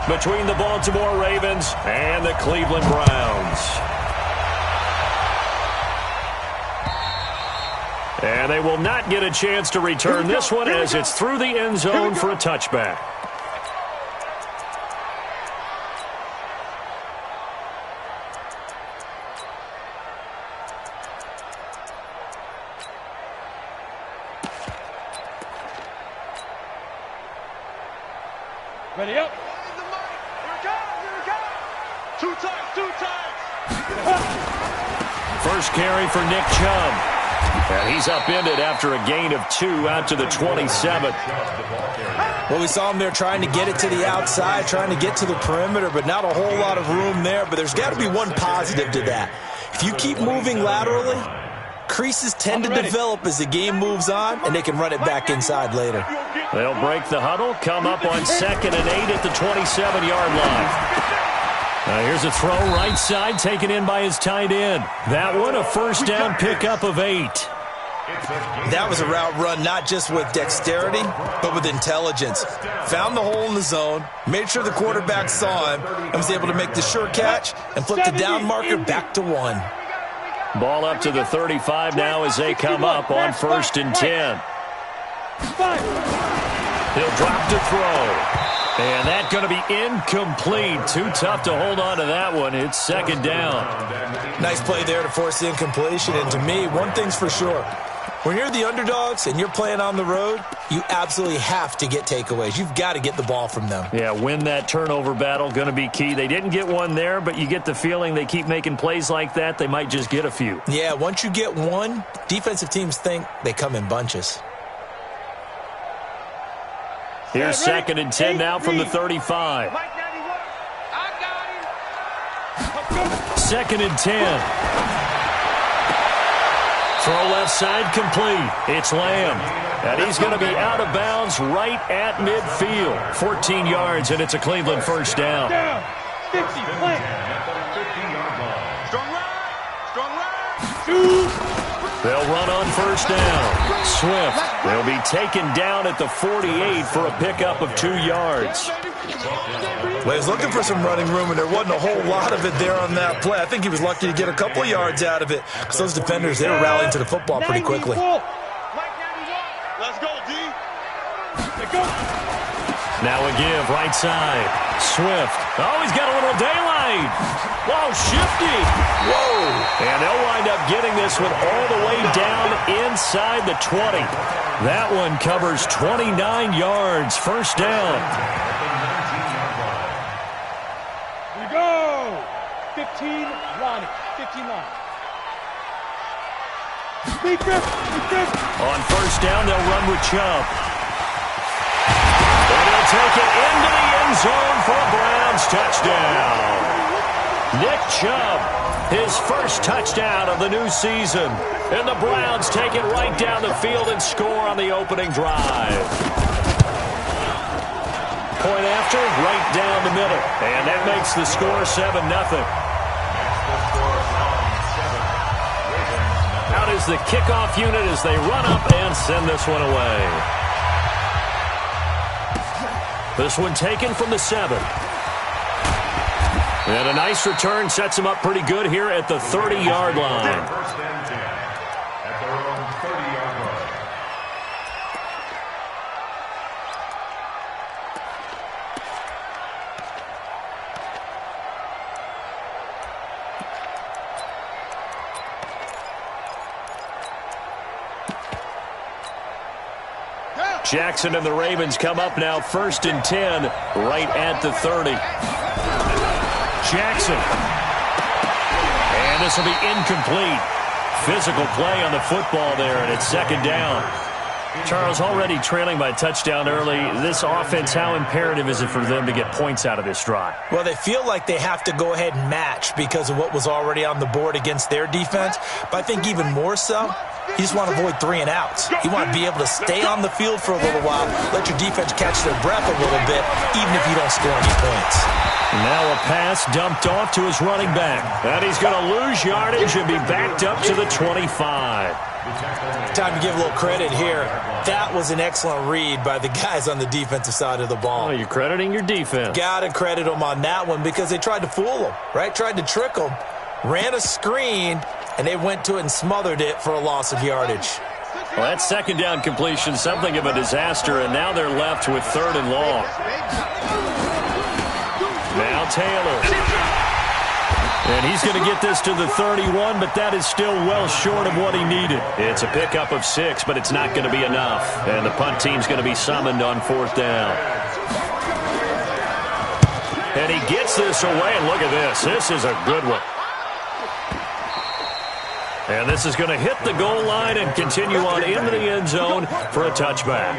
between the Baltimore Ravens and the Cleveland Browns. And they will not get a chance to return this one as it's through the end zone for a touchback. Ready up. Here it comes. Two times. First carry for Nick Chubb. And he's upended after a gain of 2 out to the 27. Well, we saw him there trying to get it to the outside, trying to get to the perimeter, but not a whole lot of room there. But there's got to be one positive to that. If you keep moving laterally, creases tend to develop as the game moves on, and they can run it back inside later. They'll break the huddle, come up on 2nd and 8 at the 27-yard line. Here's a throw right side, taken in by his tight end. That one, a first down pickup of 8. That was a route run not just with dexterity, but with intelligence. Found the hole in the zone, made sure the quarterback saw him, and was able to make the sure catch and flip the down marker back to 1. Ball up to the 35 now as they come up on 1st and 10. He'll drop to throw. And that's going to be incomplete. Too tough to hold on to that one. It's 2nd down. Nice play there to force the incompletion. And to me, one thing's for sure. When you're the underdogs and you're playing on the road, you absolutely have to get takeaways. You've got to get the ball from them. Yeah, win that turnover battle, going to be key. They didn't get one there, but you get the feeling they keep making plays like that, they might just get a few. Yeah, once you get one, defensive teams think they come in bunches. Here's 2nd and 10 now from the 35. 2nd and 10. Throw left side complete. It's Lamb. And he's going to be out of bounds right at midfield. 14 yards, and it's a Cleveland first down. 50, play. Strong right. They'll run on 1st down. Swift. They'll be taken down at the 48 for a pickup of 2 yards. Well, he was looking for some running room, and there wasn't a whole lot of it there on that play. I think he was lucky to get a couple of yards out of it, because those defenders, they were rallying to the football pretty quickly. Let's go, D. Now a give, right side. Swift. Oh, he's got a little daylight. Whoa, shifty. Whoa. And they'll wind up getting this one all the way down inside the 20. That one covers 29 yards. First down. We go. 15 line. 15 line. On 1st down, they'll run with Chubb. And he'll take it into the end zone for a Browns touchdown. Nick Chubb, his first touchdown of the new season. And the Browns take it right down the field and score on the opening drive. Point after, right down the middle. And that makes the score 7-0. Out is the kickoff unit as they run up and send this one away. This one taken from the 7. And a nice return sets him up pretty good here at the 30-yard line. Jackson and the Ravens come up now 1st and 10 right at the 30. Jackson. And this will be incomplete. Physical play on the football there, and it's 2nd down. Charles, already trailing by a touchdown early. This offense, how imperative is it for them to get points out of this drive? Well, they feel like they have to go ahead and match because of what was already on the board against their defense. But I think even more so, You just want to avoid 3 and outs. You want to be able to stay on the field for a little while, let your defense catch their breath a little bit, even if you don't score any points. Now a pass dumped off to his running back. And he's going to lose yardage and be backed up to the 25. Time to give a little credit here. That was an excellent read by the guys on the defensive side of the ball. Oh, you're crediting your defense. Got to credit them on that one because they tried to fool them, right? Tried to trick them, ran a screen, and they went to it and smothered it for a loss of yardage. Well, that second down completion, something of a disaster, and now they're left with 3rd and long. Now Taylor. And he's going to get this to the 31, but that is still well short of what he needed. It's a pickup of 6, but it's not going to be enough. And the punt team's going to be summoned on 4th down. And he gets this away. And look at this. This is a good one. And this is going to hit the goal line and continue on into the end zone for a touchback.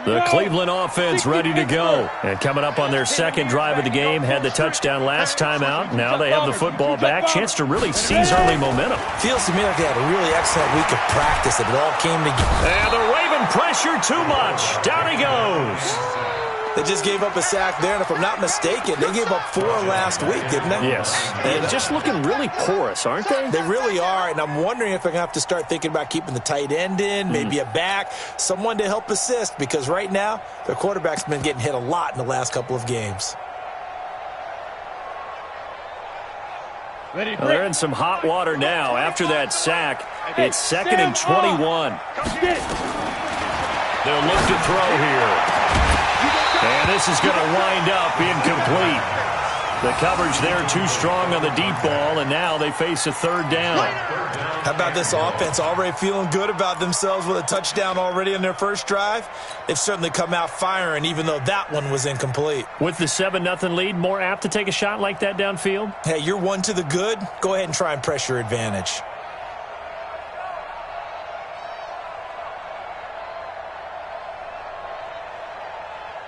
The Cleveland offense ready to go. And coming up on their second drive of the game, had the touchdown last time out. Now they have the football back. Chance to really seize early momentum. Feels to me like they had a really excellent week of practice. It all came together. And they're waving pressure too much. Down he goes. They just gave up a sack there, and if I'm not mistaken, they gave up 4 last week, didn't they? Yes. And just looking really porous, aren't they? They really are, and I'm wondering if they're going to have to start thinking about keeping the tight end in, maybe a back, someone to help assist, because right now their quarterback's been getting hit a lot in the last couple of games. Well, they're in some hot water now. After that sack, it's 2nd and 21. They'll look to throw here. And this is going to wind up incomplete. The coverage there too strong on the deep ball, and now they face a 3rd down. How about this offense already feeling good about themselves with a touchdown already in their first drive? They've certainly come out firing, even though that one was incomplete. With the 7-0 lead, more apt to take a shot like that downfield? Hey, you're one to the good. Go ahead and try and press your advantage.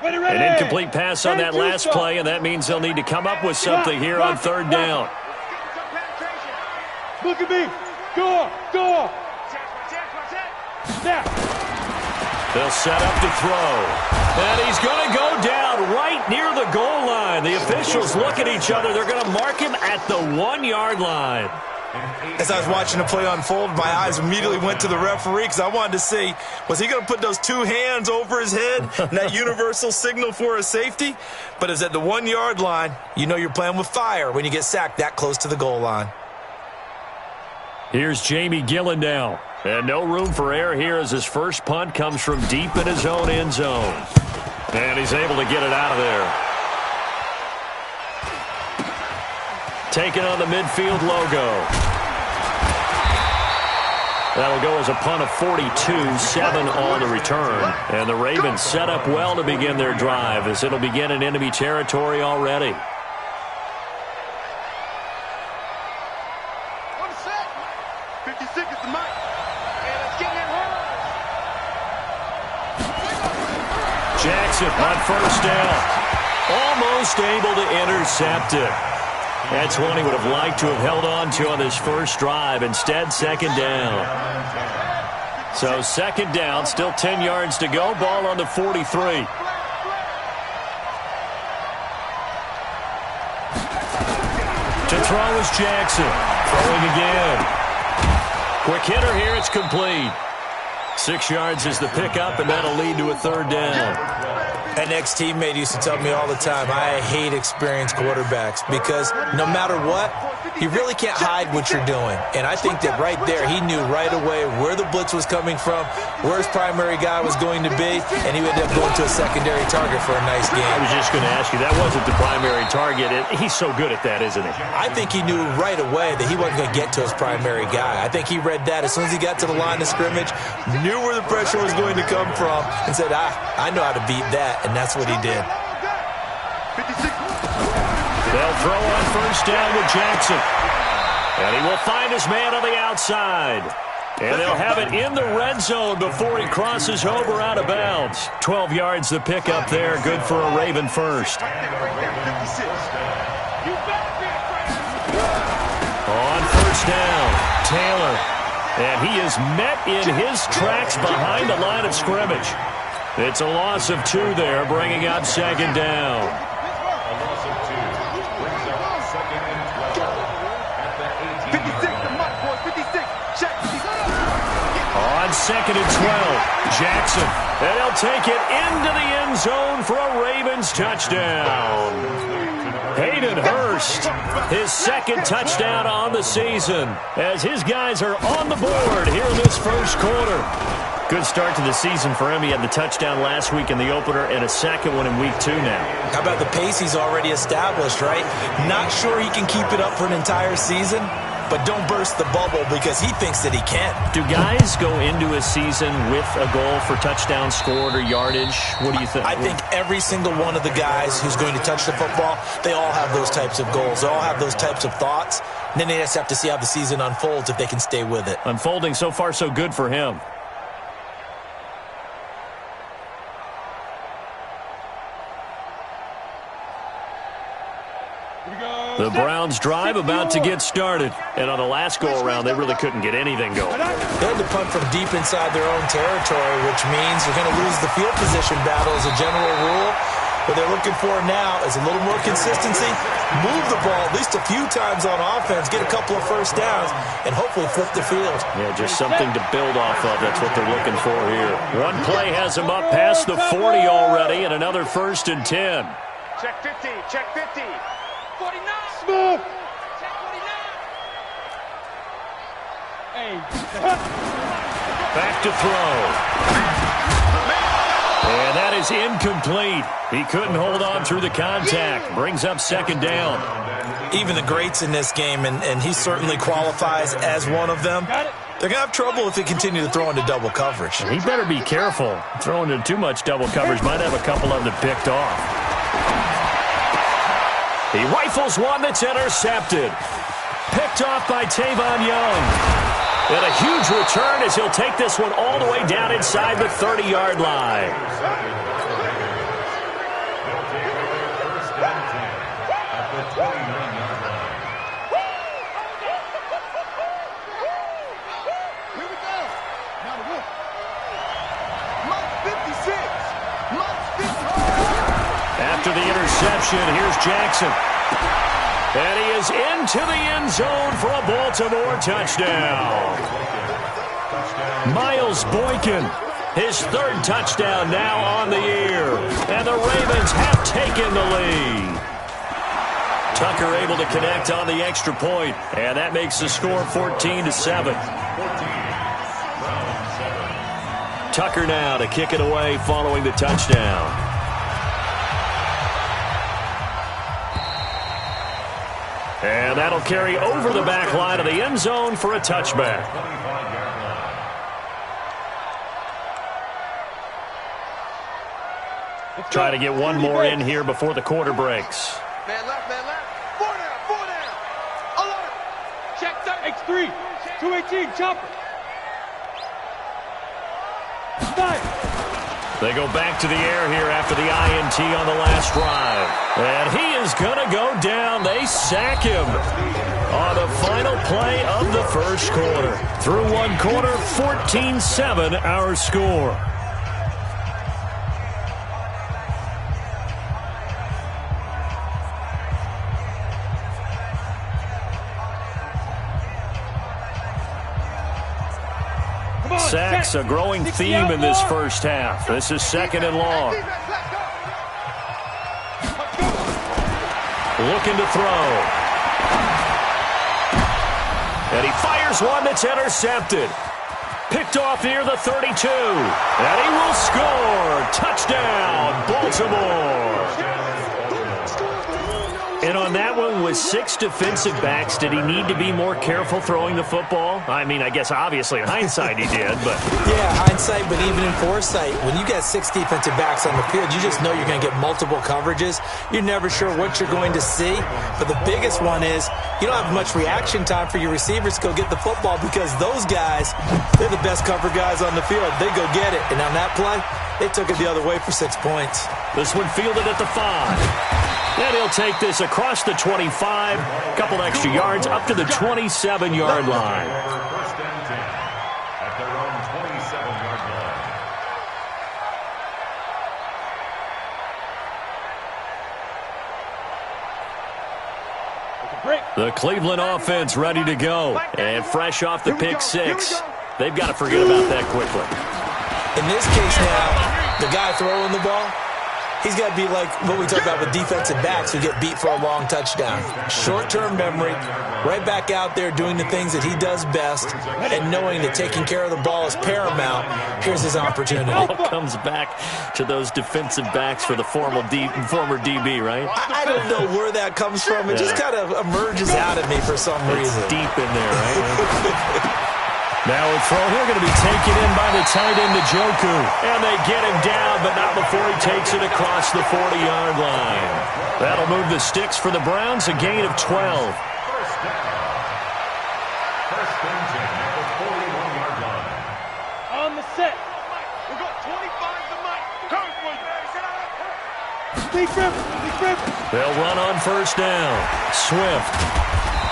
An incomplete pass on that last play, and that means they'll need to come up with something here on 3rd down. Look at me. Go up. Snap. They'll set up to throw. And he's going to go down right near the goal line. The officials look at each other. They're going to mark him at the 1-yard line. As I was watching the play unfold, my eyes immediately went to the referee because I wanted to see, was he going to put those 2 hands over his head and that universal signal for a safety? But it's at the 1-yard line. You know you're playing with fire when you get sacked that close to the goal line. Here's Jamie Gillen now. And no room for error here as his first punt comes from deep in his own end zone. And he's able to get it out of there. taking on the midfield logo. That'll go as a punt of 42, 7 on the return. And the Ravens set up well to begin their drive as it'll begin in enemy territory already. Jackson on first down. Almost able to intercept it. That's one he would have liked to have held on to on this first drive. Instead, second down. So second down, still 10 yards to go. Ball on the 43. To throw is Jackson. Throwing again. Quick hitter here. It's complete. 6 yards is the pickup, and that'll lead to a third down. An ex-teammate used to tell me all the time, I hate experienced quarterbacks because no matter what, you really can't hide what you're doing. And I think that right there, he knew right away where the blitz was coming from, where his primary guy was going to be, and he would end up going to a secondary target for a nice game. I was just going to ask you, that wasn't the primary target. He's so good at that, isn't he? I think he knew right away that he wasn't going to get to his primary guy. I think he read that as soon as he got to the line of scrimmage, knew where the pressure was going to come from, and said, I know how to beat that. And that's what he did. They'll throw on first down with Jackson. And he will find his man on the outside. And they'll have it in the red zone before he crosses over out of bounds. 12 yards the pickup there. Good for a Raven first. On first down, Taylor. And he is met in his tracks behind the line of scrimmage. It's a loss of 2 there, bringing up second down. On second and 12, Jackson. And he'll take it into the end zone for a Ravens touchdown. Hayden Hurst, his second touchdown on the season, as his guys are on the board here in this first quarter. Good start to the season for him. He had the touchdown last week in the opener and a second one in week 2 now. How about the pace he's already established, right? Not sure he can keep it up for an entire season, but don't burst the bubble because he thinks that he can. Do guys go into a season with a goal for touchdown scored or yardage? What do you think? I think every single one of the guys who's going to touch the football, they all have those types of goals. They all have those types of thoughts. And then they just have to see how the season unfolds if they can stay with it. Unfolding so far so good for him. The Browns drive about to get started. And on the last go-around, they really couldn't get anything going. They had to punt from deep inside their own territory, which means they're going to lose the field position battle as a general rule. What they're looking for now is a little more consistency, move the ball at least a few times on offense, get a couple of first downs, and hopefully flip the field. Yeah, just something to build off of. That's what they're looking for here. One play has them up past the 40 already, and another 1st and 10. Check 50, check 50. 49. Smooth. Check 49. Hey. Back to throw. And that is incomplete. He couldn't hold on through the contact. Brings up second down. Even the greats in this game, and he certainly qualifies as one of them, they're going to have trouble if they continue to throw into double coverage. He better be careful. Throwing into too much double coverage might have a couple of them picked off. He rifles one that's intercepted. Picked off by Tavon Young. And a huge return as he'll take this one all the way down inside the 30-yard line. After the interception, here's Jackson. And he is into the end zone for a Baltimore touchdown. Miles Boykin, his 3rd touchdown now on the year. And the Ravens have taken the lead. Tucker able to connect on the extra point, and that makes the score 14-7. Tucker now to kick it away following the touchdown. And that'll carry over the back line of the end zone for a touchback. Try to get one more in here before the quarter breaks. Man left, man left. Four down. Alert. Check third. X3, 218, chopper. Nice. They go back to the air here after the INT on the last drive. And he is going to go down. They sack him on the final play of the first quarter. Through one quarter, 14-7 our score. Sacks, a growing theme in this first half. This is second and long. Looking to throw. And he fires one that's intercepted. Picked off near the 32. And he will score. Touchdown, Baltimore. And on that one, with 6 defensive backs, did he need to be more careful throwing the football? I mean, I guess obviously in hindsight he did, but... Yeah, hindsight, but even in foresight, when you got 6 defensive backs on the field, you just know you're going to get multiple coverages. You're never sure what you're going to see. But the biggest one is you don't have much reaction time for your receivers to go get the football because those guys, they're the best cover guys on the field. They go get it. And on that play, they took it the other way for 6 points. This one fielded at the 5. And he'll take this across the 25, a couple extra yards up to the 27-yard line. First and 10 at their own 27-yard line. The Cleveland offense ready to go. And fresh off the pick 6. They've got to forget about that quickly. In this case now, the guy throwing the ball, he's got to be like what we talk about with defensive backs who get beat for a long touchdown. Short-term memory, right back out there doing the things that he does best, and knowing that taking care of the ball is paramount. Here's his opportunity. All comes back to those defensive backs for the former DB, right? I don't know where that comes from. It just kind of emerges out of me for some reason. It's deep in there, right? Now a throw here going to be taken in by the tight end, Njoku. And they get him down, but not before he takes it across the 40-yard line. That'll move the sticks for the Browns, a gain of 12. First down. First and 10 at the 41-yard line. On the set. We got 25 to Mike. Come for you. Big rip. They'll run on first down. Swift.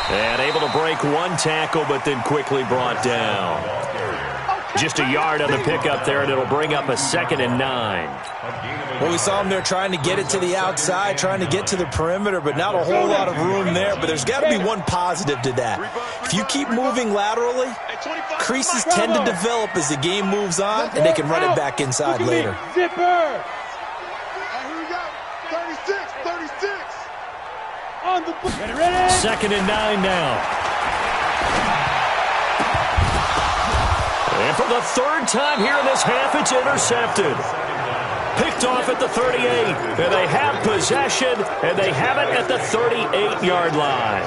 And able to break one tackle, but then quickly brought down. Just a yard on the pickup there, and it'll bring up a 2nd and 9. Well, we saw him there trying to get it to the outside, trying to get to the perimeter, but not a whole lot of room there. But there's got to be one positive to that. If you keep moving laterally, creases tend to develop as the game moves on, and they can run it back inside later. Zipper. Here we go. 36. On the ready. 2nd and 9 now. And for the 3rd time here in this half, it's intercepted. Picked off at the 38. And they have possession, and they have it at the 38-yard line.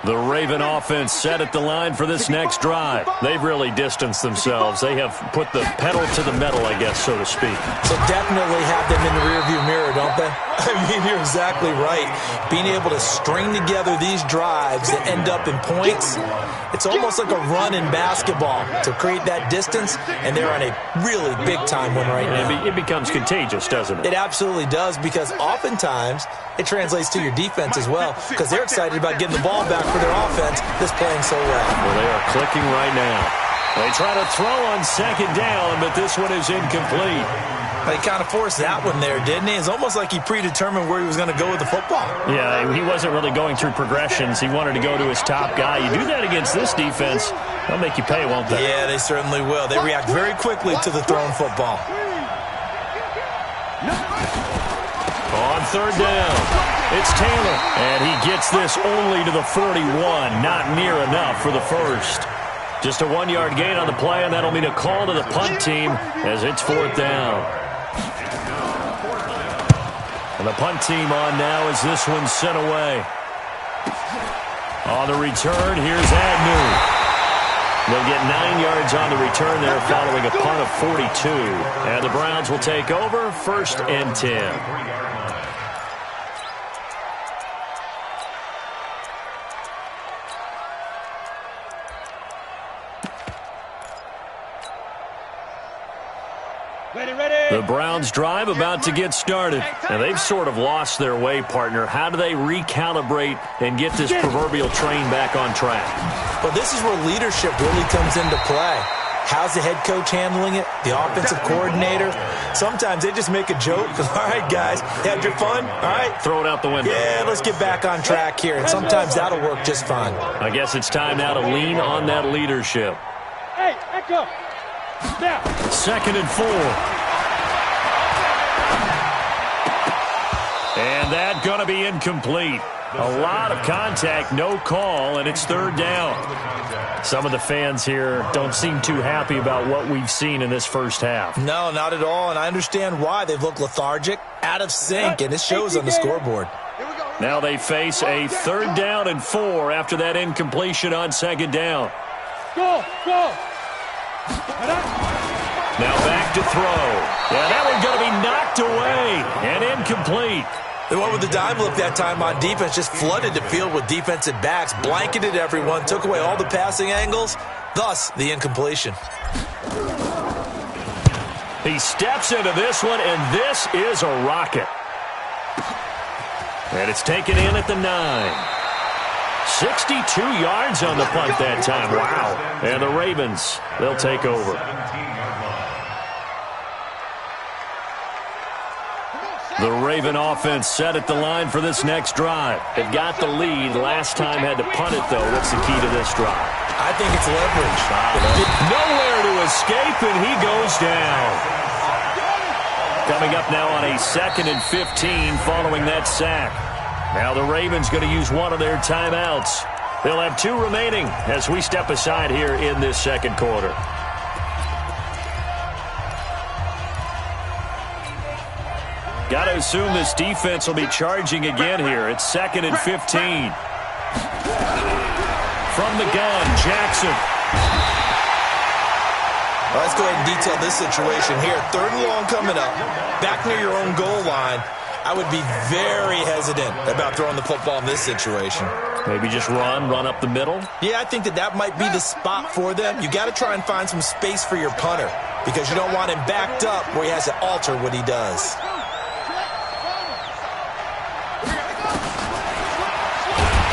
The Raven offense set at the line for this next drive. They've really distanced themselves. They have put the pedal to the metal, I guess, so to speak. So definitely have them in the rearview mirror, don't they? I mean, you're exactly right. Being able to string together these drives that end up in points, it's almost like a run in basketball to create that distance, and they're on a really big-time one right now. It becomes contagious, doesn't it? It absolutely does, because oftentimes it translates to your defense as well, because they're excited about getting the ball back for their offense that's playing so well. Well, they are clicking right now. They try to throw on 2nd down, but this one is incomplete. He kind of forced that one there, didn't he? It's almost like he predetermined where he was going to go with the football. Yeah, he wasn't really going through progressions. He wanted to go to his top guy. You do that against this defense, they'll make you pay, won't they? Yeah, they certainly will. They react very quickly to the thrown football. On 3rd down, it's Taylor. And he gets this only to the 41. Not near enough for the first. Just a 1-yard gain on the play, and that'll mean a call to the punt team as it's 4th down. And the punt team on now as this one's sent away. On the return, here's Agnew. They'll get 9 yards on the return there following a punt of 42. And the Browns will take over 1st and 10. The Browns drive about to get started. And they've sort of lost their way, partner. How do they recalibrate and get this proverbial train back on track? Well, this is where leadership really comes into play. How's the head coach handling it? The offensive coordinator? Sometimes they just make a joke. All right, guys, had your fun? All right. Throw it out the window. Yeah, let's get back on track here. And sometimes that'll work just fine. I guess it's time now to lean on that leadership. Hey, echo. Now. 2nd and 4. And that's going to be incomplete. A lot of contact, no call, and it's 3rd down. Some of the fans here don't seem too happy about what we've seen in this first half. No, not at all, and I understand why. They've looked lethargic, out of sync, and it shows on the scoreboard. Now they face a 3rd down and 4 after that incompletion on 2nd down. Go, go. Now back to throw. Yeah, that one's going to be knocked away and incomplete. They went with the dime look that time on defense, just flooded the field with defensive backs, blanketed everyone, took away all the passing angles, thus the incompletion. He steps into this one, and this is a rocket. And it's taken in at the 9. 62 yards on the punt that time. Wow. And the Ravens, they'll take over. The Raven offense set at the line for this next drive. They've got the lead. Last time had to punt it, though. What's the key to this drive? I think it's leverage. Nowhere to escape, and he goes down. Coming up now on a 2nd and 15 following that sack. Now the Ravens going to use one of their timeouts. They'll have 2 remaining as we step aside here in this 2nd quarter. Got to assume this defense will be charging again here. It's 2nd and 15. From the gun, Jackson. Well, let's go ahead and detail this situation here. 3rd and long coming up. Back near your own goal line. I would be very hesitant about throwing the football in this situation. Maybe just run up the middle? Yeah, I think that might be the spot for them. You got to try and find some space for your punter because you don't want him backed up where he has to alter what he does.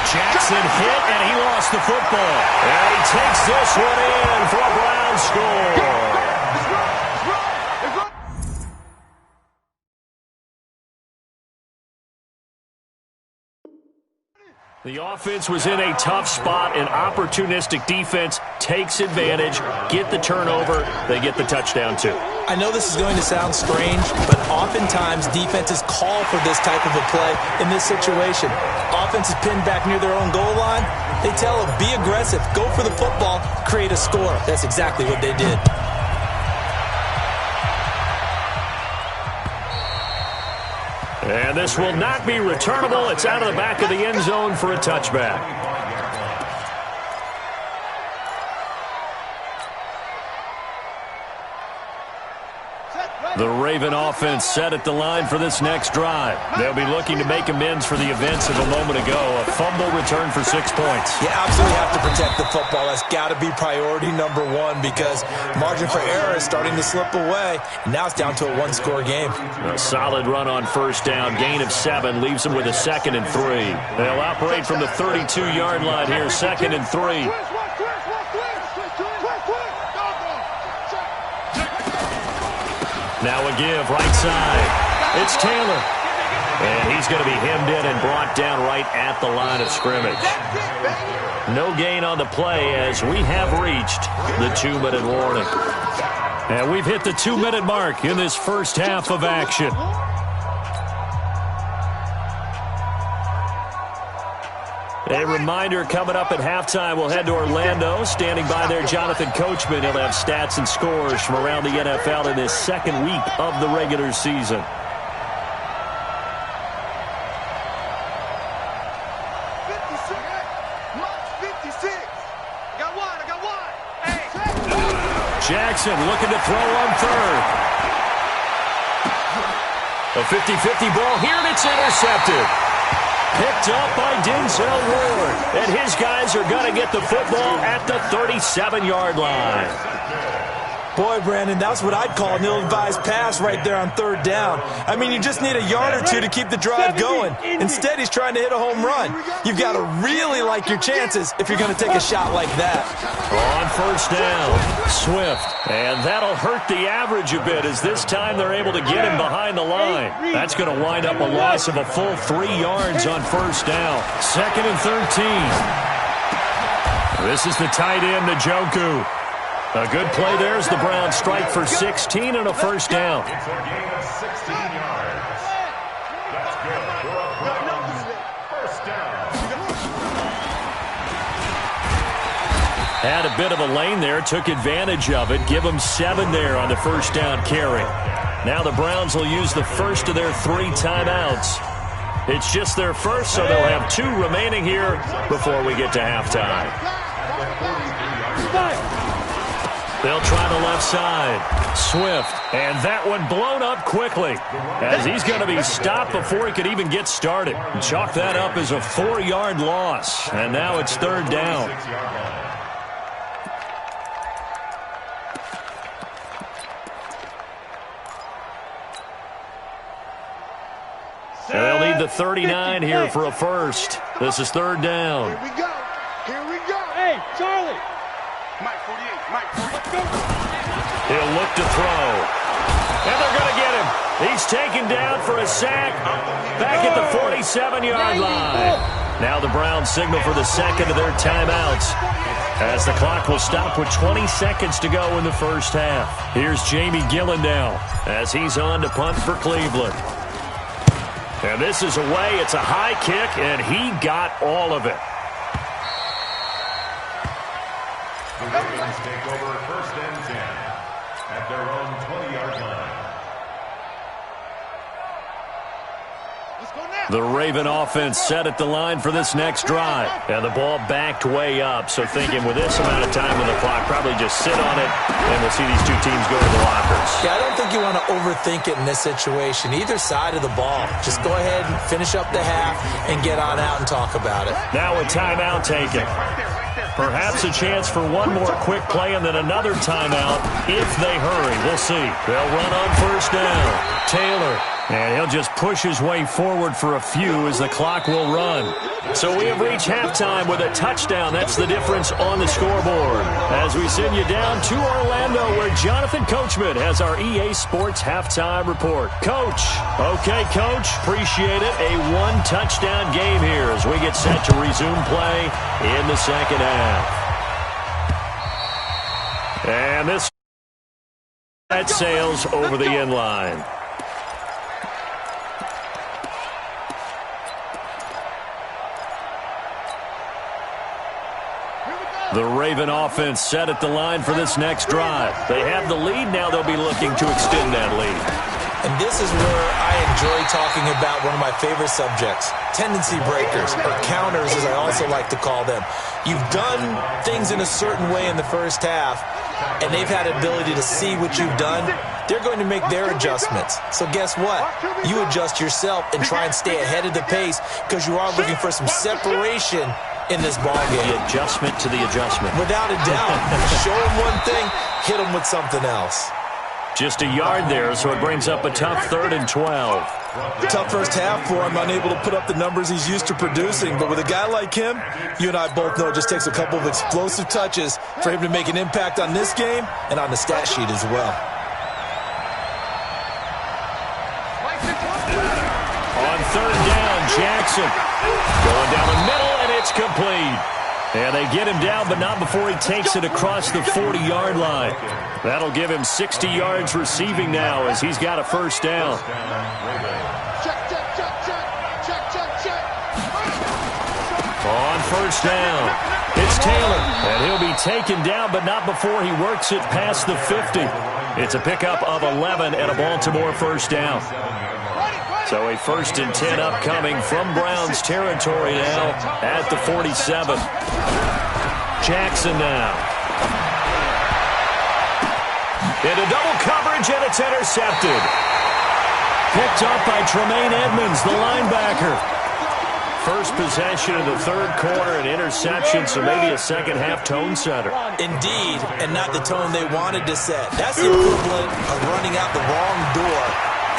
Jackson hit, and he lost the football. And he takes this one in for a Browns score. The offense was in a tough spot, and opportunistic defense takes advantage, get the turnover, they get the touchdown too. I know this is going to sound strange, but oftentimes defenses call for this type of a play in this situation. Offense is pinned back near their own goal line. They tell them, be aggressive, go for the football, create a score. That's exactly what they did. And this will not be returnable. It's out of the back of the end zone for a touchback. The Raven offense set at the line for this next drive. They'll be looking to make amends for the events of a moment ago. A fumble return for 6 points. You absolutely have to protect the football. That's got to be priority number 1 because margin for error is starting to slip away. And now it's down to a 1-score game. A solid run on 1st down. Gain of 7 leaves them with a 2nd and 3. They'll operate from the 32-yard line here. 2nd and 3. Now a give, right side. It's Taylor. And he's going to be hemmed in and brought down right at the line of scrimmage. No gain on the play as we have reached the 2-minute warning. And we've hit the 2-minute mark in this first half of action. A reminder coming up at halftime, we'll head to Orlando. Standing by there, Jonathan Coachman. He'll have stats and scores from around the NFL in this second week of the regular season. Jackson looking to throw on third. A 50-50 ball here, and it's intercepted. Picked up by Denzel Ward. And his guys are going to get the football at the 37-yard line. Boy, Brandon, that's what I'd call an ill-advised pass right there on third down. I mean, you just need a yard or two to keep the drive going. Instead, he's trying to hit a home run. You've got to really like your chances if you're going to take a shot like that. On first down, Swift. And that'll hurt the average a bit as this time they're able to get him behind the line. That's going to wind up a loss of a full 3 yards on first down. 2nd and 13. This is the tight end, Njoku. A good play there as the Browns strike for 16 and a first down. It's a gain of 16 yards. That's good for a Browns first down. Had a bit of a lane there, took advantage of it. Give them 7 there on the first down carry. Now the Browns will use the first of their 3 timeouts. It's just their first, so they'll have 2 remaining here before we get to halftime. They'll try the left side. Swift. And that one blown up quickly as he's going to be stopped before he could even get started. Chalk that up as a 4-yard loss. And now it's third down. And they'll need the 39 here for a first. This is third down. Here we go. Here we go. Hey, Charlie. Mike 48. Mike 48. He'll look to throw. And they're going to get him. He's taken down for a sack back at the 47-yard line. Now the Browns signal for the second of their timeouts as the clock will stop with 20 seconds to go in the first half. Here's Jamie Gillen now as he's on to punt for Cleveland. And this is away. It's a high kick, and he got all of it. The Ravens take over 1st and 10 at their own 20-yard line. Let's go now. The Raven offense set at the line for this next drive. And the ball backed way up, so thinking with this amount of time on the clock, probably just sit on it, and we'll see these 2 teams go to the lockers. Yeah, I don't think you want to overthink it in this situation. Either side of the ball. Just go ahead and finish up the half and get on out and talk about it. Now a timeout taken. Perhaps a chance for one more quick play and then another timeout if they hurry. We'll see. They'll run on first down. Taylor. And he'll just push his way forward for a few as the clock will run. So we have reached halftime with a touchdown. That's the difference on the scoreboard. As we send you down to Orlando where Jonathan Coachman has our EA Sports halftime report. Coach. Okay, Coach. Appreciate it. A 1-touchdown game here as we get set to resume play in the second half. And this that sails over the end line. The Raven offense set at the line for this next drive. They have the lead. Now they'll be looking to extend that lead. And this is where I enjoy talking about one of my favorite subjects, tendency breakers, or counters as I also like to call them. You've done things in a certain way in the first half, and they've had ability to see what you've done. They're going to make their adjustments. So guess what? You adjust yourself and try and stay ahead of the pace because you are looking for some separation in this ball game. The adjustment to the adjustment. Without a doubt. Show them one thing, hit them with something else. Just a yard there, so it brings up a tough 3rd and 12. Tough first half for him, unable to put up the numbers he's used to producing. But with a guy like him, you and I both know it just takes a couple of explosive touches for him to make an impact on this game and on the stat sheet as well. On 3rd down, Jackson going down the middle, and it's complete. And they get him down, but not before he takes it across the 40-yard line. That'll give him 60 yards receiving now as he's got a first down. Check, check, check, check. Check, check, check. On first down, it's Taylor, and he'll be taken down, but not before he works it past the 50. It's a pickup of 11 and a Baltimore first down. So a 1st and 10 upcoming from Browns territory now at the 47. Jackson now. Into double coverage, and it's intercepted. Picked up by Tremaine Edmonds, the linebacker. First possession of the third quarter, an interception, so maybe a second-half tone setter. Indeed, and not the tone they wanted to set. That's the equivalent of running out the wrong door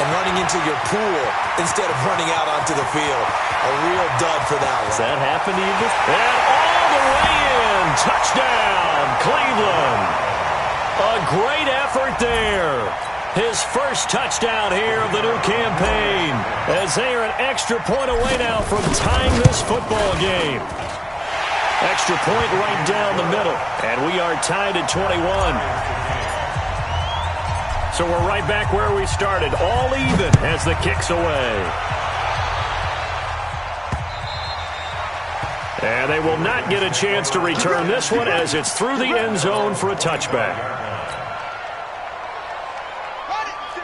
and running into your pool instead of running out onto the field. A real dud for that one. Does that happen to you? And all the way in. Touchdown, Cleveland. A great effort there. His first touchdown here of the new campaign, as they are an extra point away now from tying this football game. Extra point right down the middle, and we are tied at 21. So we're right back where we started, all even as the kick's away. And they will not get a chance to return this one as it's through the end zone for a touchback.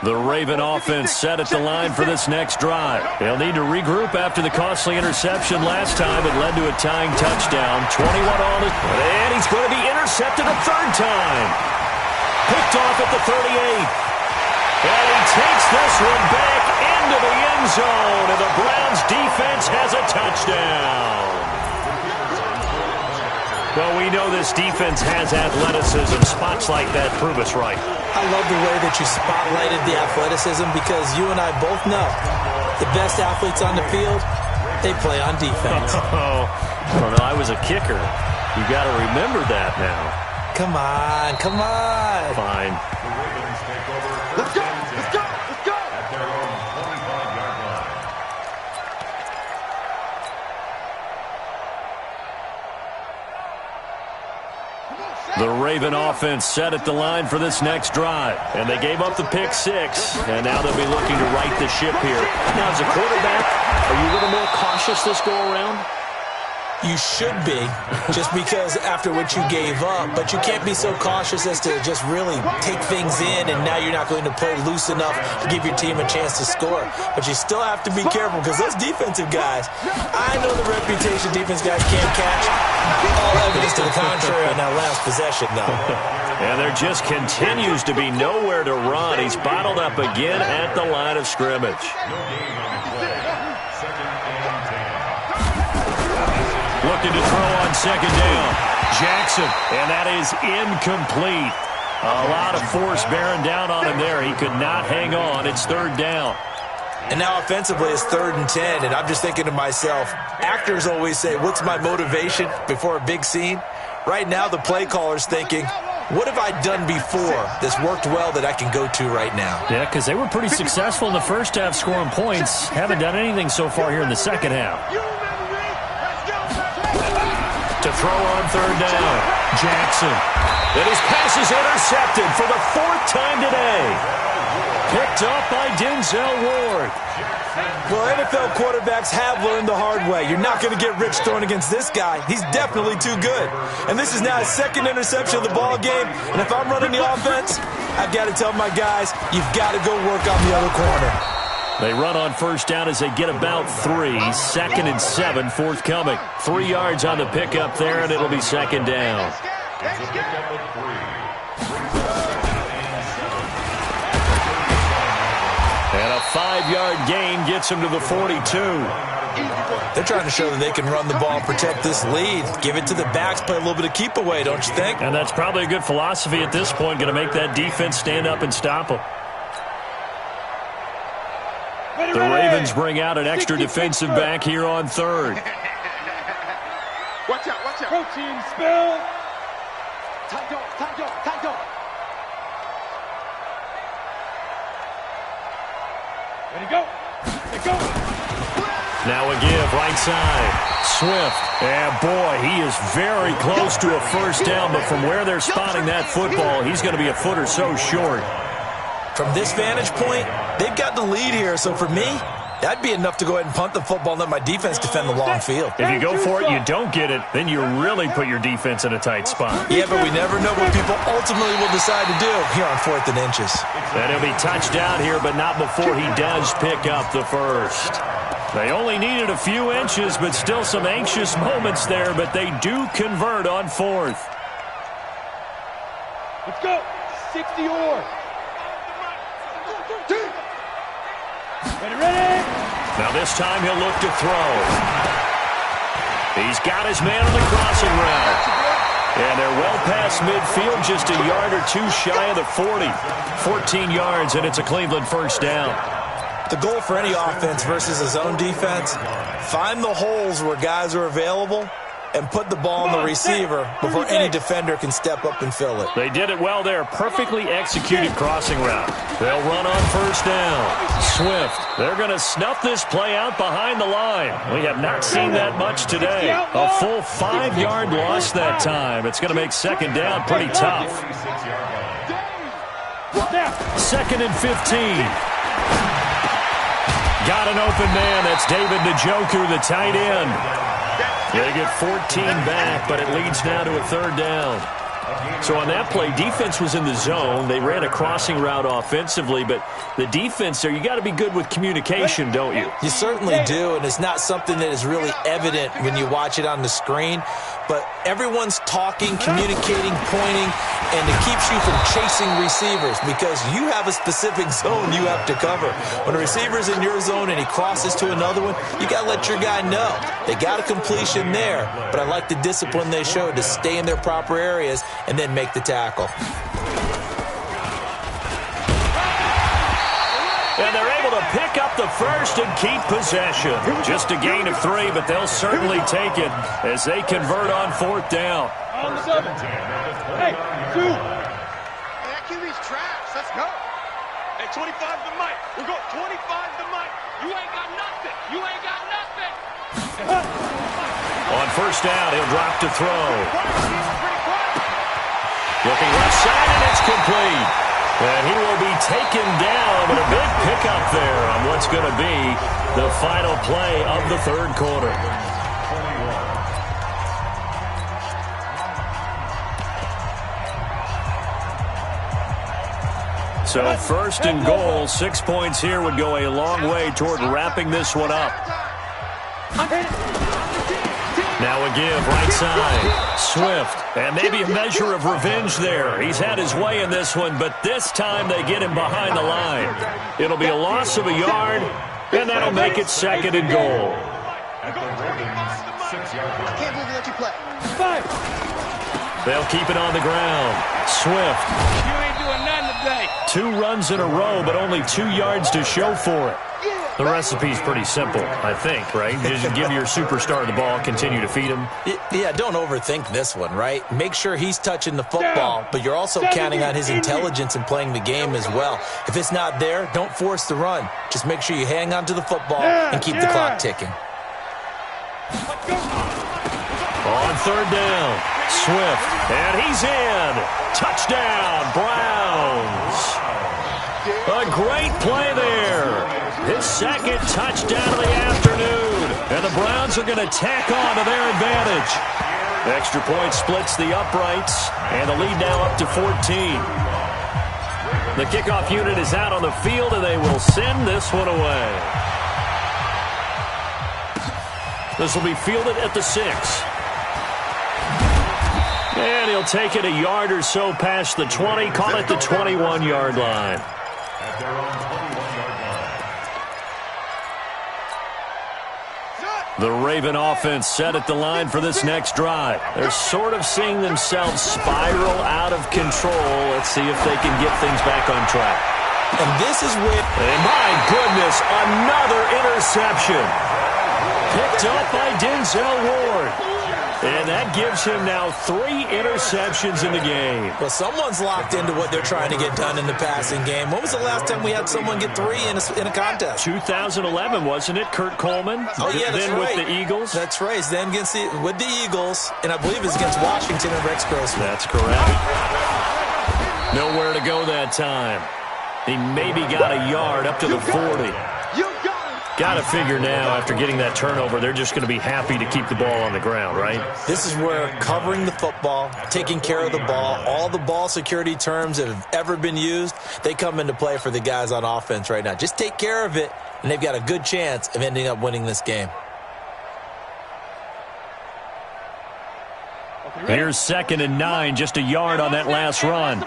The Raven offense set at the line for this next drive. They'll need to regroup after the costly interception last time. It led to a tying touchdown. 21 on it. And he's going to be intercepted a third time. Picked off at the 38. And he takes this one back into the end zone. And the Browns defense has a touchdown. Well, we know this defense has athleticism. Spots like that prove us right. I love the way that you spotlighted the athleticism because you and I both know the best athletes on the field, they play on defense. Oh, no, I was a kicker. You got to remember that now. Come on, come on. Fine. Let's go, let's go, let's go. At their own 25-yard line. The Raven offense set at the line for this next drive. And they gave up the pick six. And now they'll be looking to right the ship here. Now, as a quarterback, are you a little more cautious this go-around? You should be, just because after what you gave up, but you can't be so cautious as to just really take things in, and now you're not going to play loose enough to give your team a chance to score. But you still have to be careful because those defensive guys, I know the reputation defense guys can't catch. All evidence to the contrary on that last possession, though. And there just continues to be nowhere to run. He's bottled up again at the line of scrimmage. Looking to throw on second down. Jackson, and that is incomplete. A lot of force bearing down on him there. He could not hang on. It's third down. And now offensively it's 3rd and 10, and I'm just thinking to myself, actors always say, what's my motivation before a big scene? Right now the play caller's thinking, what have I done before that's worked well that I can go to right now? Yeah, because they were pretty successful in the first half scoring points. Haven't done anything so far here in the second half. To throw on third down, Jackson. And his pass is intercepted for the 4th time today. Picked up by Denzel Ward. Well, NFL quarterbacks have learned the hard way. You're not going to get rich throwing against this guy. He's definitely too good. And this is now his 2nd interception of the ball game. And if I'm running the offense, I've got to tell my guys, you've got to go work on the other corner. They run on first down as they get about 3. 2nd and 7 forthcoming. 3 yards on the pickup there, and it'll be second down. It's a pickup of 3. And a 5-yard gain gets him to the 42. They're trying to show that they can run the ball, protect this lead. Give it to the backs, play a little bit of keep away, don't you think? And that's probably a good philosophy at this point, going to make that defense stand up and stop them. The Ravens bring out an extra defensive back here on third. Watch out, watch out. Protein spill. Tight door, tight door, tight door. Ready, go. Let go. Now a give, right side. Swift. And boy, he is very close to a first down, but from where they're spotting that football, he's going to be a foot or so short. From this vantage point, they've got the lead here, so for me, That'd be enough to go ahead and punt the football and let my defense defend the long field. If you go for it, you don't get it, then you really put your defense in a tight spot. Yeah, but we never know what people ultimately will decide to do here on 4th and inches. And he'll be touched down here, but not before he does pick up the first. They only needed a few inches, but still some anxious moments there, but they do convert on 4th. Let's go. 60 or. Ready? Now this time he'll look to throw. He's got his man on the crossing route. And they're well past midfield, just a yard or two shy of the 40. 14 yards, and it's a Cleveland first down. The goal for any offense versus a zone defense, find the holes where guys are available and put the ball on the receiver before any defender can step up and fill it. They did it well there. Perfectly executed crossing route. They'll run on first down. Swift. They're going to snuff this play out behind the line. We have not seen that much today. A full 5-yard loss that time. It's going to make second down pretty tough. 2nd and 15. Got an open man. That's David Njoku, the tight end. They get 14 back, but it leads now to a 3rd down. So on that play, defense was in the zone. They ran a crossing route offensively, but the defense there, you got to be good with communication, don't you? You certainly do, and it's not something that is really evident when you watch it on the screen. But everyone's talking, communicating, pointing, and it keeps you from chasing receivers because you have a specific zone you have to cover. When a receiver's in your zone and he crosses to another one, you got to let your guy know. They got a completion there, but I like the discipline they showed to stay in their proper areas and then make the tackle. And they're able to pick up the first and keep possession. Just a gain of 3, but they'll certainly take it as they convert on 4th down. On 7. Hey, 2. Hey, that QB's trash. Let's go. Hey, 25 to Mike. We're going 25 to Mike. You ain't got nothing. You ain't got nothing. On first down, he'll drop to throw. Looking left side, and it's complete. And he will be taken down, but a big pickup there on what's going to be the final play of the 3rd quarter. So 1st and goal, 6 points here would go a long way toward wrapping this one up. Now a give, right side. Swift, and maybe a measure of revenge there. He's had his way in this one, but this time they get him behind the line. It'll be a loss of a yard, and that'll make it 2nd and goal. Can't believe you let you play. 5. They'll keep it on the ground. Swift. You ain't doing nothing today. 2 runs in a row, but only 2 yards to show for it. The recipe's pretty simple, I think, right? Just give your superstar the ball, continue to feed him. Yeah, don't overthink this one, right? Make sure he's touching the football, but you're also counting on his intelligence and playing the game as well. If it's not there, don't force the run. Just make sure you hang on to the football and keep the clock ticking. On 3rd down, Swift, and he's in. Touchdown, Browns. A great play there. His 2nd touchdown of the afternoon. And the Browns are going to tack on to their advantage. Extra point splits the uprights, and the lead now up to 14. The kickoff unit is out on the field, and they will send this one away. This will be fielded at the 6. And he'll take it a yard or so past the 20, call it the 21-yard line. At their own 21-yard line. The Raven offense set at the line for this next drive. They're sort of seeing themselves spiral out of control. Let's see if they can get things back on track. And this is where... And my goodness, another interception. Picked up by Denzel Ward. And that gives him now 3 interceptions in the game. Well, someone's locked into what they're trying to get done in the passing game. When was the last time we had someone get 3 in a contest? 2011, wasn't it? Kurt Coleman? Oh, yeah, that's then right. with the Eagles? That's right. Then with the Eagles, and I believe it's against Washington and Rex Grossman. That's correct. Nowhere to go that time. He maybe got a yard up to the 40. You got him. Got to figure now, after getting that turnover, they're just going to be happy to keep the ball on the ground, right? This is where covering the football, taking care of the ball, all the ball security terms that have ever been used, they come into play for the guys on offense right now. Just take care of it, and they've got a good chance of ending up winning this game. Here's 2nd and 9, just a yard on that last run.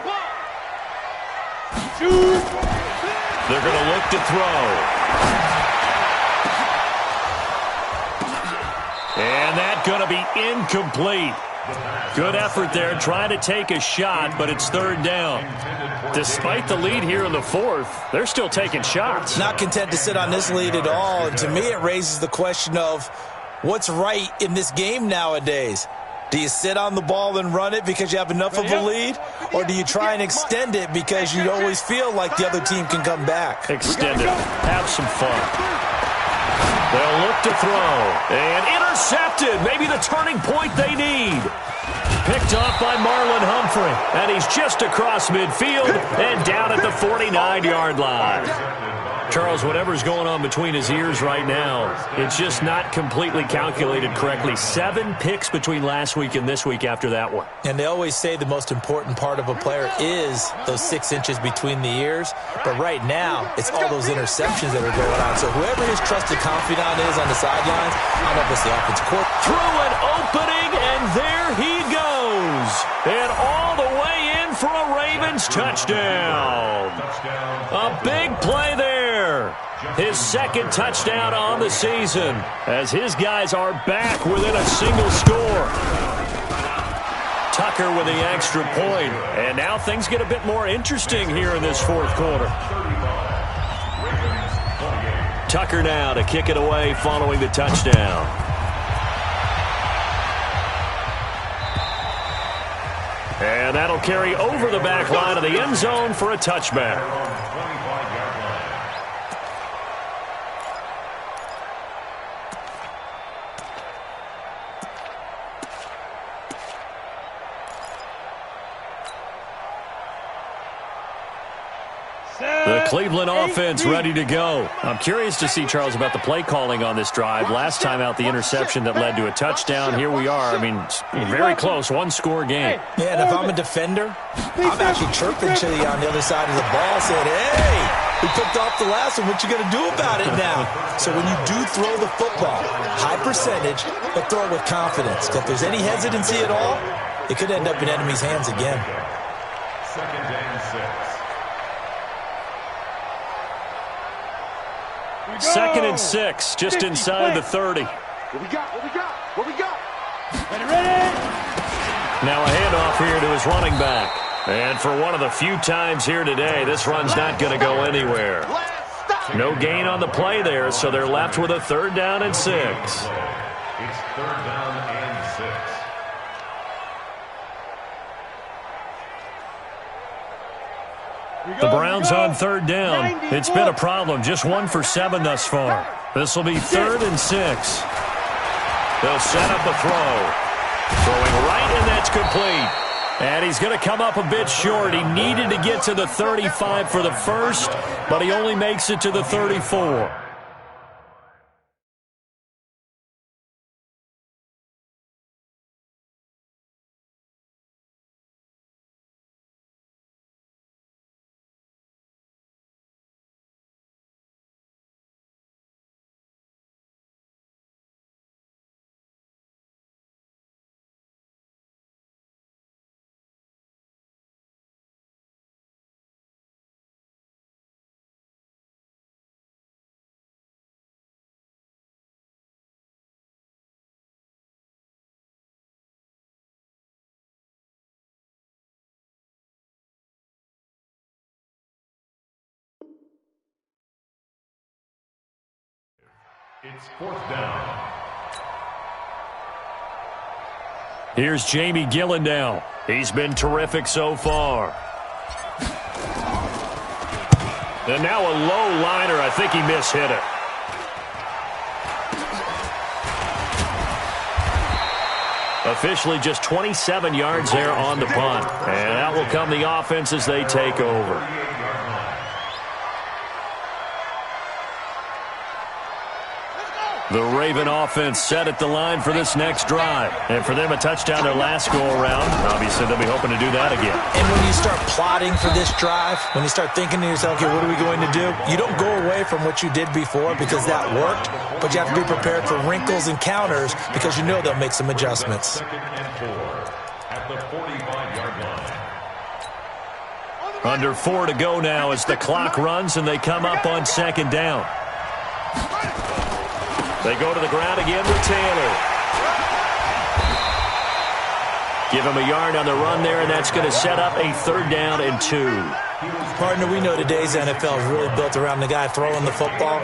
They're going to look to throw. And that's going to be incomplete. Good effort there, trying to take a shot, but it's 3rd down. Despite the lead here in the 4th, they're still taking shots. Not content to sit on this lead at all, and to me it raises the question of what's right in this game nowadays. Do you sit on the ball and run it because you have enough of a lead? Or do you try and extend it because you always feel like the other team can come back? Extend it. Have some fun. They'll look to throw. And intercepted. Maybe the turning point they need. Picked off by Marlon Humphrey. And he's just across midfield and down at the 49-yard line. Charles, whatever's going on between his ears right now, it's just not completely calculated correctly. 7 picks between last week and this week after that one. And they always say the most important part of a player is those 6 inches between the ears. But right now, it's all those interceptions that are going on. So whoever his trusted confidant is on the sidelines, I don't know if it's the offensive coordinator. Through an opening, and there he goes. And all the way in for a Ravens touchdown. A big play there. His 2nd touchdown on the season as his guys are back within a single score. Tucker with the extra point. And now things get a bit more interesting here in this 4th quarter. Tucker now to kick it away following the touchdown. And that'll carry over the back line of the end zone for a touchback. The Cleveland offense ready to go. I'm curious to see, Charles, about the play calling on this drive. Last time out, the interception that led to a touchdown. Here we are. I mean, very close, 1-score game. Yeah, and if I'm a defender, I'm actually chirping Chili on the other side of the ball, saying, hey, we picked off the last one. What you going to do about it now? So when you do throw the football, high percentage, but throw it with confidence. If there's any hesitancy at all, it could end up in enemy's hands again. 2nd and 6. 2nd and 6, just inside the 30. What we got? What we got? What we got? Ready? Now a handoff here to his running back. And for one of the few times here today, this run's not going to go anywhere. No gain on the play there, so they're left with a 3rd down and 6. It's 3rd down and 6. The Browns on 3rd down. It's been a problem. Just 1 for 7 thus far. This will be 3rd and 6. They'll set up a throw. Throwing right, and that's complete. And he's going to come up a bit short. He needed to get to the 35 for the first, but he only makes it to the 34. It's 4th down. Here's Jamie Gillandale. He's been terrific so far. And now a low liner. I think he mishit it. Officially just 27 yards there on the punt. And out will come the offense as they take over. The Raven offense set at the line for this next drive. And for them, a touchdown their last go-around. Obviously, they'll be hoping to do that again. And when you start plotting for this drive, when you start thinking to yourself, okay, what are we going to do? You don't go away from what you did before because that worked, but you have to be prepared for wrinkles and counters because you know they'll make some adjustments. At the 45-yard line. Under 4 to go now as the clock runs and they come up on second down. They go to the ground again with Taylor. Give him a yard on the run there, and that's going to set up a 3rd down and 2. Partner, we know today's NFL is really built around the guy throwing the football.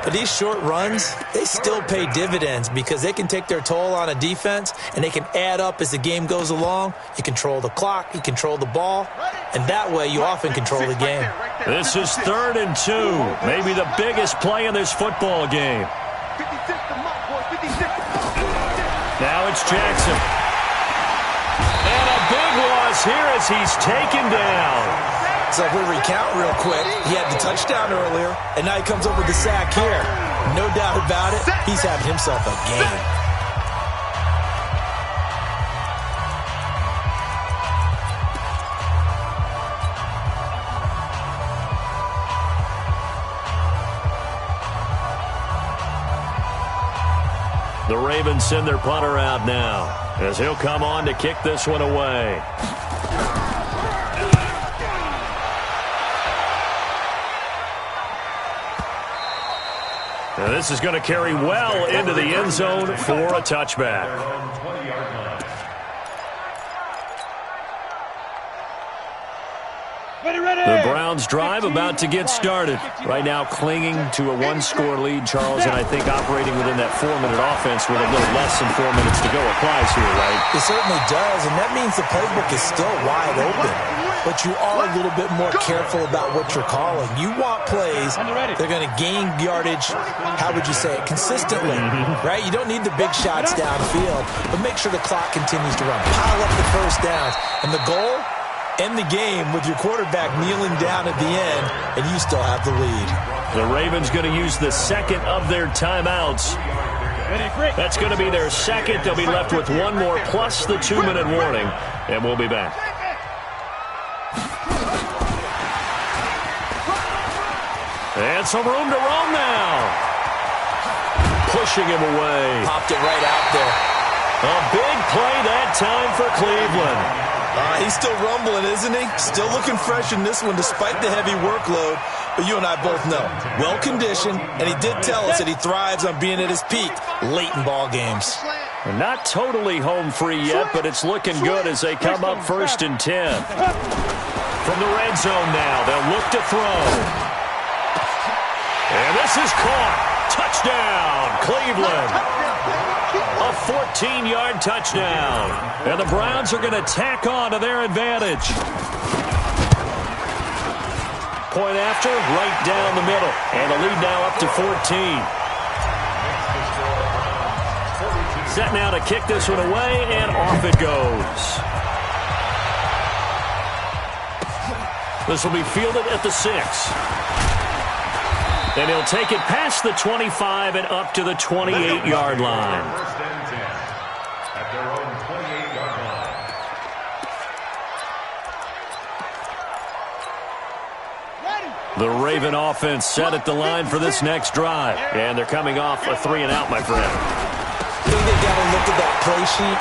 But these short runs, they still pay dividends because they can take their toll on a defense, and they can add up as the game goes along. You control the clock, you control the ball, and that way you often control the game. This is 3rd and 2, maybe the biggest play in this football game. Now it's Jackson. And a big loss here as he's taken down. So if we recount real quick, he had the touchdown earlier, and now he comes up with the sack here. No doubt about it, he's having himself a game. The Ravens send their punter out now as he'll come on to kick this one away. Now this is going to carry well into the end zone for a touchback. The Browns drive about to get started. Right now clinging to a 1-score lead, Charles, and I think operating within that 4-minute offense with a little less than 4 minutes to go applies here, right? It certainly does, and that means the playbook is still wide open. But you are a little bit more careful about what you're calling. You want plays that are going to gain yardage, how would you say it, consistently, right? You don't need the big shots downfield, but make sure the clock continues to run. Pile up the first downs, and the goal? End the game with your quarterback kneeling down at the end, and you still have the lead. The Ravens going to use the second of their timeouts. That's going to be their second. They'll be left with one more plus the 2-minute warning, and we'll be back. And some room to roam now. Pushing him away. Popped it right out there. A big play that time for Cleveland. He's still rumbling, isn't he? Still looking fresh in this one despite the heavy workload. But you and I both know, well-conditioned, and he did tell us that he thrives on being at his peak late in ball games. Not totally home free yet, but it's looking good as they come up 1st and 10. From the red zone now, they'll look to throw. And this is caught. Touchdown, Cleveland. A 14-yard touchdown. And the Browns are going to tack on to their advantage. Point after, right down the middle. And the lead now up to 14. Set now to kick this one away, and off it goes. This will be fielded at the 6. And he'll take it past the 25 and up to the 28-yard line. First and 10 at their own 28-yard line. The Raven offense set at the line for this next drive. And they're coming off a 3-and-out, my friend. I think they've got to look at that play sheet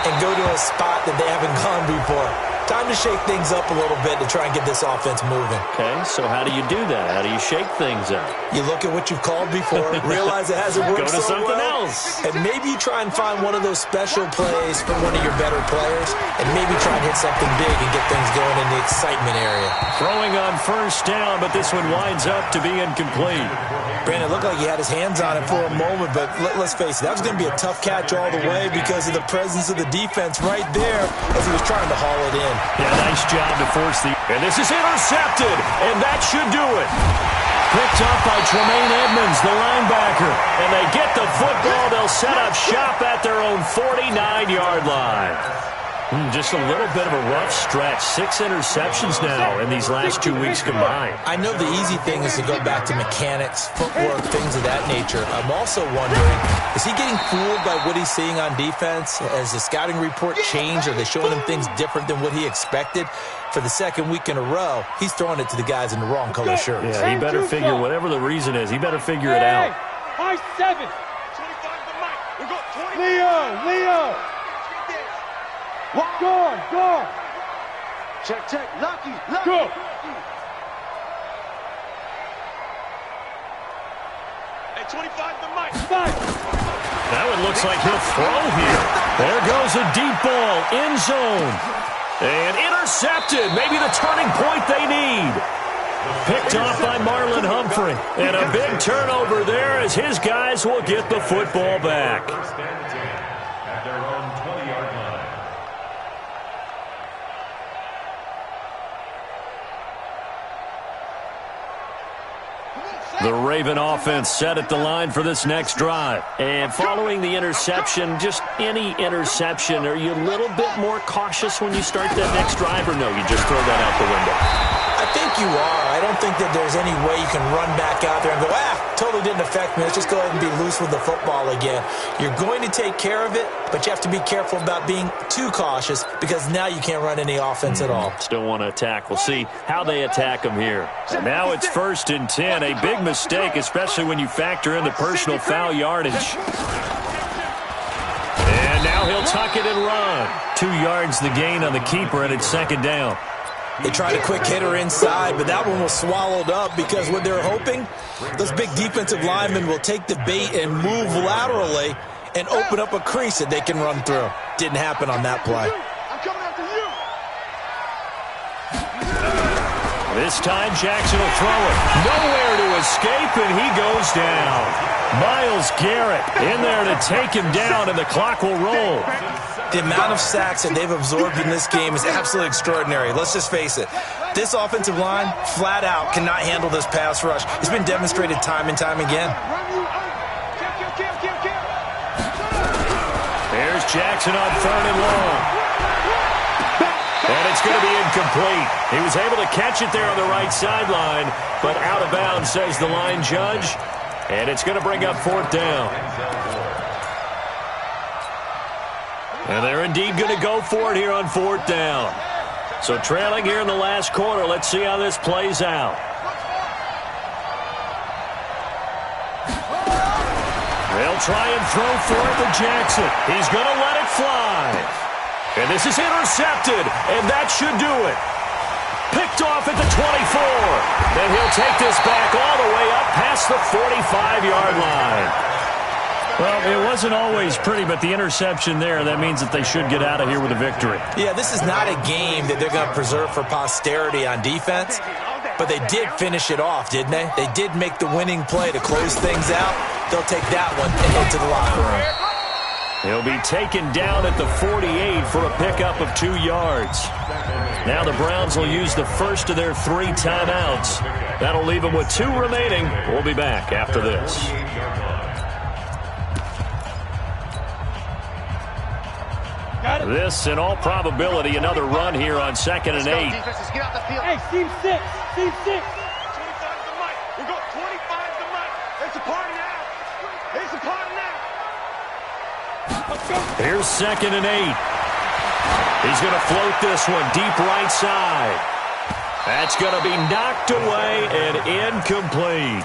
and go to a spot that they haven't gone before. Time to shake things up a little bit to try and get this offense moving. Okay, so how do you do that? How do you shake things up? You look at what you've called before, realize it hasn't worked Go to so something well, else. and maybe you try and find one of those special plays from one of your better players, and maybe try and hit something big and get things going in the excitement area. Throwing on 1st down, but this one winds up to be incomplete. Brandon, it looked like he had his hands on it for a moment, but let's face it, that was going to be a tough catch all the way because of the presence of the defense right there as he was trying to haul it in. Yeah, nice job to force the... And this is intercepted, and that should do it. Picked up by Tremaine Edmonds, the linebacker. And they get the football. They'll set up shop at their own 49-yard line. Just a little bit of a rough stretch. 6 interceptions now in these last 2 weeks combined. I know the easy thing is to go back to mechanics, footwork, things of that nature. I'm also wondering, is he getting fooled by what he's seeing on defense? Has the scouting report changed? Are they showing him things different than what he expected? For the second week in a row, he's throwing it to the guys in the wrong color shirts. Yeah, he better figure, whatever the reason is, he better figure it out. High 7. 25 to Mike. We got 20. Leo. Go. Check. Lucky. Go. Hey, 25 to Mike. 5. Now it looks like he'll throw here. There goes a deep ball, end zone. And intercepted, maybe the turning point they need. Picked off by Marlon Humphrey. And a big turnover there as his guys will get the football back. First and 10 at their own 20-yard line. The Raven offense set at the line for this next drive. And following the interception, just any interception, are you a little bit more cautious when you start that next drive, or no, you just throw that out the window? I think you are. I don't think that there's any way you can run back out there and go, totally didn't affect me. Let's just go ahead and be loose with the football again. You're going to take care of it, but you have to be careful about being too cautious because now you can't run any offense at all. Still want to attack. We'll see how they attack them here. And now it's 1st and 10. A big mistake, especially when you factor in the personal foul yardage. And now he'll tuck it and run. 2 yards the gain on the keeper, and it's 2nd down. They tried a quick hitter inside, but that one was swallowed up because what they're hoping, those big defensive linemen will take the bait and move laterally and open up a crease that they can run through. Didn't happen on that play. I'm coming after you. This time Jackson will throw it. Nowhere to escape, and he goes down. Myles Garrett in there to take him down, and the clock will roll. The amount of sacks that they've absorbed in this game is absolutely extraordinary. Let's just face it. This offensive line, flat out, cannot handle this pass rush. It's been demonstrated time and time again. There's Jackson on 3rd and long. And it's going to be incomplete. He was able to catch it there on the right sideline, but out of bounds, says the line judge. And it's going to bring up 4th down. And they're indeed going to go for it here on 4th down. So trailing here in the last quarter. Let's see how this plays out. They'll try and throw for it to Jackson. He's going to let it fly. And this is intercepted, and that should do it. Picked off at the 24. Then he'll take this back all the way up past the 45-yard line. Well, it wasn't always pretty, but the interception there, that means that they should get out of here with a victory. Yeah, this is not a game that they're going to preserve for posterity on defense, but they did finish it off, didn't they? They did make the winning play to close things out. They'll take that one and head to the locker room. He'll be taken down at the 48 for a pickup of 2 yards. Now the Browns will use the first of their 3 timeouts. That'll leave them with 2 remaining. We'll be back after this. This, in all probability, another run here on 2nd and 8. Hey, team 6. 25 to Mike. We got 25 to Mike. It's a party now. It's a party now. Here's 2nd and 8. He's going to float this one deep right side. That's going to be knocked away and incomplete.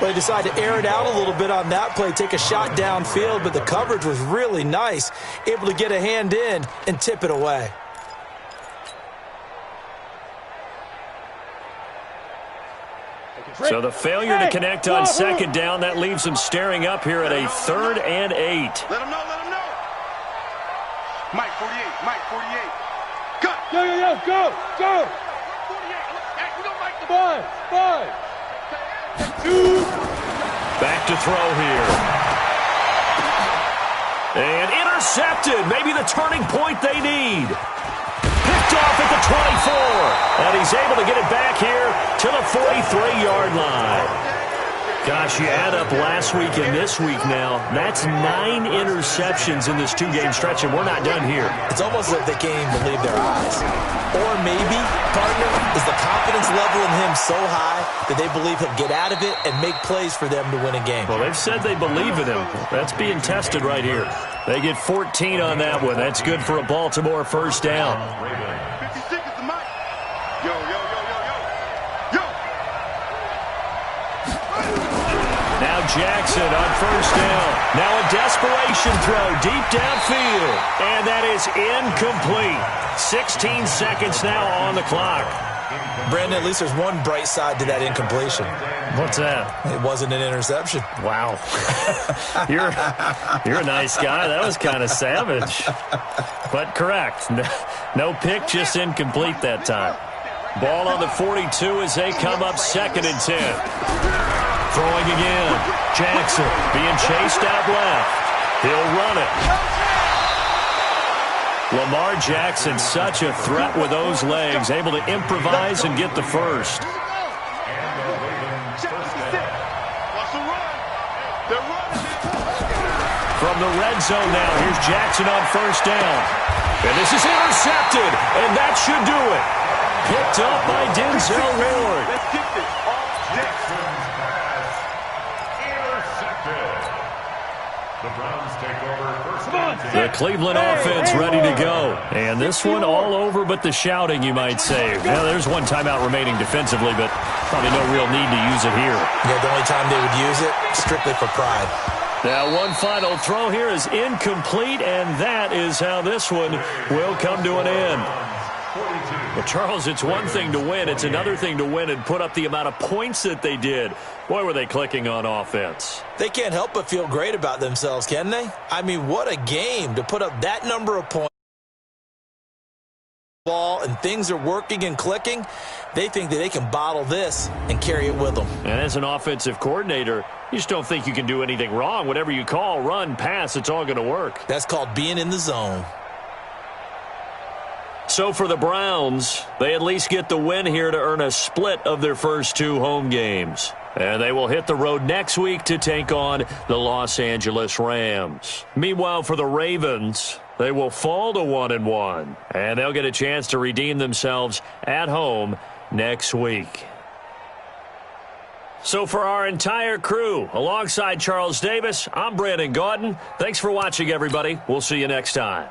They decided to air it out a little bit on that play, take a shot downfield, but the coverage was really nice, able to get a hand in and tip it away. So the failure to connect on 2nd down, that leaves them staring up here at a 3rd and 8. Let him know. Mike 48. Mike 48. Cut. Go. 48. Hey, we don't like the 5. 2. Back to throw here. And intercepted. Maybe the turning point they need. Picked off at the 24. And he's able to get it back here to the 43-yard line. Gosh, you add up last week and this week now, that's 9 interceptions in this 2-game stretch, and we're not done here. It's almost as if they can't even believe their eyes. Or maybe, partner, is the confidence level in him so high that they believe he'll get out of it and make plays for them to win a game. Well, they've said they believe in him. That's being tested right here. They get 14 on that one. That's good for a Baltimore first down. 50 seconds to Mike. Yo, yo, yo, yo, yo. Yo. Now Jackson on first down. Now a desperation throw deep downfield. And that is incomplete. 16 seconds now on the clock. Brandon, at least there's one bright side to that incompletion. What's that? It wasn't an interception. Wow. You're a nice guy. That was kind of savage. But correct. No pick, just incomplete that time. Ball on the 42 as they come up 2nd and 10. Throwing again. Jackson being chased out left. He'll run it. Lamar Jackson, such a threat with those legs, able to improvise and get the first. From the red zone now, here's Jackson on first down. And this is intercepted, and that should do it. Picked up by Denzel Ward. Jackson's pass intercepted. The Browns take over first and 10. The Cleveland offense ready to go. And this one all over but the shouting, you might say. Now, there's one timeout remaining defensively, but probably no real need to use it here. Yeah, the only time they would use it, strictly for pride. Now, one final throw here is incomplete, and that is how this one will come to an end. Well, Charles, it's one thing to win. It's another thing to win and put up the amount of points that they did. Boy, were they clicking on offense. They can't help but feel great about themselves, can they? I mean, what a game to put up that number of points. Ball and things are working and clicking. They think that they can bottle this and carry it with them. And as an offensive coordinator, you just don't think you can do anything wrong. Whatever you call, run, pass, it's all going to work. That's called being in the zone. So for the Browns, they at least get the win here to earn a split of their first 2 home games. And they will hit the road next week to take on the Los Angeles Rams. Meanwhile, for the Ravens, they will fall to 1-1. And they'll get a chance to redeem themselves at home next week. So for our entire crew, alongside Charles Davis, I'm Brandon Gaudin. Thanks for watching, everybody. We'll see you next time.